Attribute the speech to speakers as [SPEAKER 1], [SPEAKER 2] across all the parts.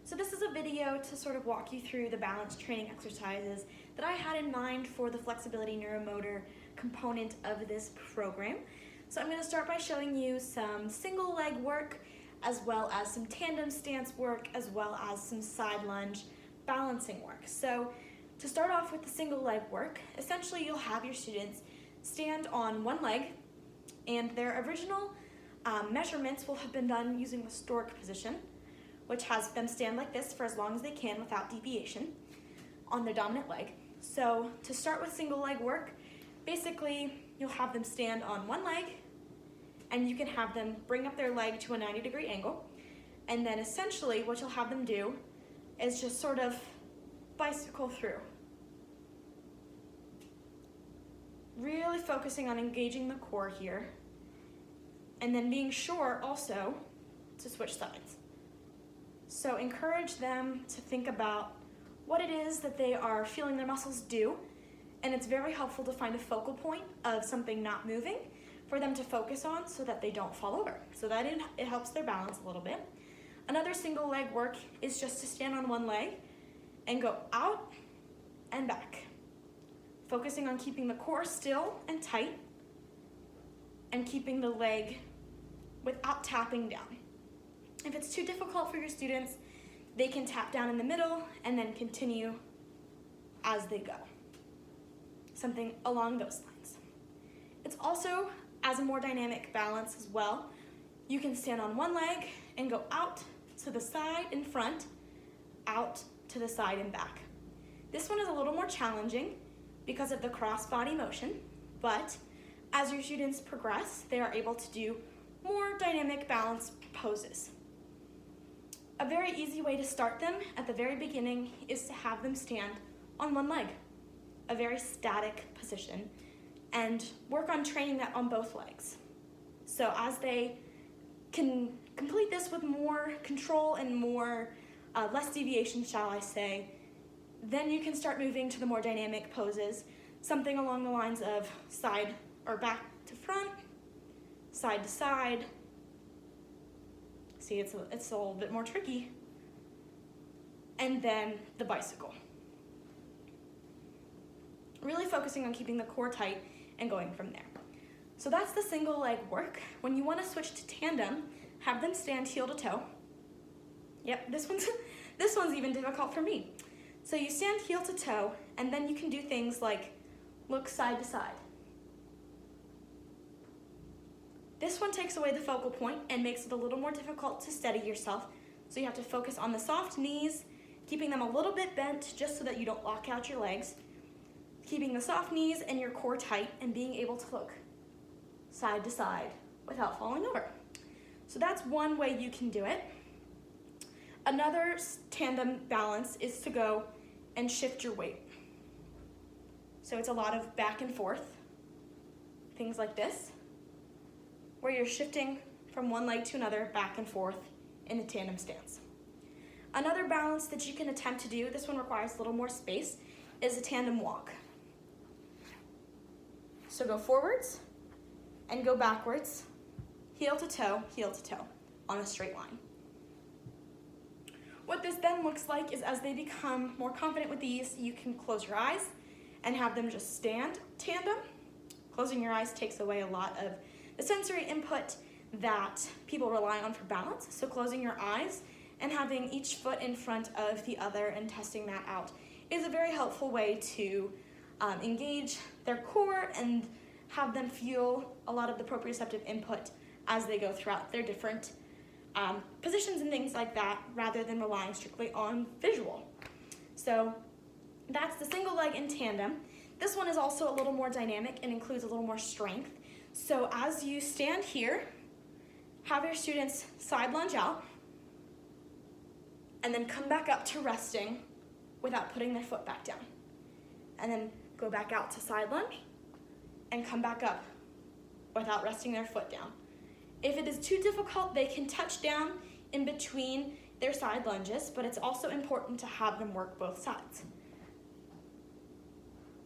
[SPEAKER 1] So this is a video to sort of walk you through the balance training exercises that I had in mind for the flexibility neuromotor component of this program. So I'm going to start by showing you some single leg work, as well as some tandem stance work, as well as some side lunge balancing work. So to start off with the single leg work, essentially you'll have your students stand on one leg, and their original measurements will have been done using the stork position, which has them stand like this for as long as they can without deviation on their dominant leg. So to start with single leg work, basically you'll have them stand on one leg, and you can have them bring up their leg to a 90-degree angle, and then essentially what you'll have them do is just sort of bicycle through. Really focusing on engaging the core here, and then being sure also to switch sides. So encourage them to think about what it is that they are feeling their muscles do, and it's very helpful to find a focal point of something not moving for them to focus on so that they don't fall over. So that it helps their balance a little bit. Another single leg work is just to stand on one leg and go out and back, focusing on keeping the core still and tight and keeping the leg without tapping down. If it's too difficult for your students, they can tap down in the middle and then continue as they go. Something along those lines. It's also, as a more dynamic balance as well, you can stand on one leg and go out to the side in front, out to the side and back. This one is a little more challenging because of the cross body motion, but as your students progress, they are able to do more dynamic balance poses. A very easy way to start them at the very beginning is to have them stand on one leg, a very static position, and work on training that on both legs. So as they can complete this with more control and more less deviation, shall I say, then you can start moving to the more dynamic poses, something along the lines of side or back to front, side to side. See, it's a little bit more tricky. And then the bicycle. Really focusing on keeping the core tight and going from there. So that's the single leg work. When you want to switch to tandem, have them stand heel to toe. Yep, this one's even difficult for me. So you stand heel to toe, and then you can do things like look side to side. This one takes away the focal point and makes it a little more difficult to steady yourself. So you have to focus on the soft knees, keeping them a little bit bent just so that you don't lock out your legs, keeping the soft knees and your core tight, and being able to look side to side without falling over. So that's one way you can do it. Another tandem balance is to go and shift your weight. So it's a lot of back and forth, things like this, where you're shifting from one leg to another, back and forth in a tandem stance. Another balance that you can attempt to do, this one requires a little more space, is a tandem walk. So go forwards and go backwards, heel to toe on a straight line. What this then looks like is as they become more confident with these, you can close your eyes and have them just stand tandem. Closing your eyes takes away a lot of the sensory input that people rely on for balance. So closing your eyes and having each foot in front of the other and testing that out is a very helpful way to engage their core and have them feel a lot of the proprioceptive input as they go throughout their different positions and things like that, rather than relying strictly on visual. So that's the single leg in tandem. This one is also a little more dynamic and includes a little more strength. So as you stand here, have your students side lunge out and then come back up to resting without putting their foot back down. And then go back out to side lunge and come back up without resting their foot down. If it is too difficult, they can touch down in between their side lunges, but it's also important to have them work both sides.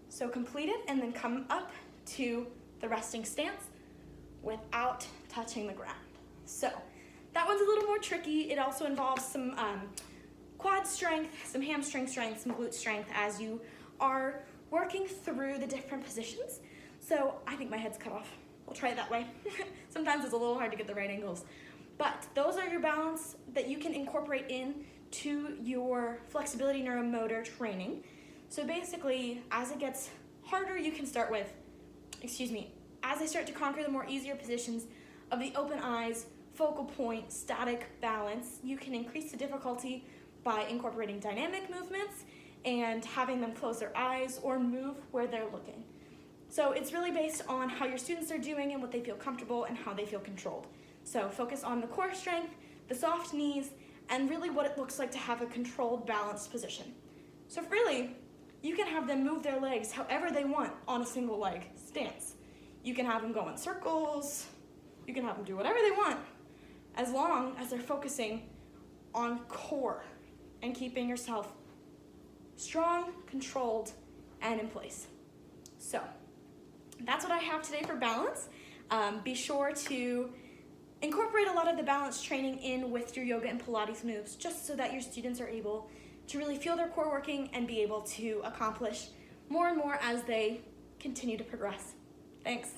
[SPEAKER 1] So complete it and then come up to the resting stance without touching the ground. So that one's a little more tricky. It also involves some quad strength, some hamstring strength, some glute strength as you are working through the different positions. So I think my head's cut off. We'll try it that way. Sometimes it's a little hard to get the right angles. But those are your balance that you can incorporate into your flexibility neuromotor training. So basically, as it gets harder, you can start with, as I start to conquer the more easier positions of the open eyes, focal point, static balance, you can increase the difficulty by incorporating dynamic movements and having them close their eyes or move where they're looking. So it's really based on how your students are doing and what they feel comfortable and how they feel controlled. So focus on the core strength, the soft knees, and really what it looks like to have a controlled, balanced position. So really, you can have them move their legs however they want on a single leg stance. You can have them go in circles, you can have them do whatever they want, as long as they're focusing on core and keeping yourself strong, controlled, and in place. So that's what I have today for balance. Be sure to incorporate a lot of the balance training in with your yoga and Pilates moves, just so that your students are able to really feel their core working and be able to accomplish more and more as they continue to progress. Thanks.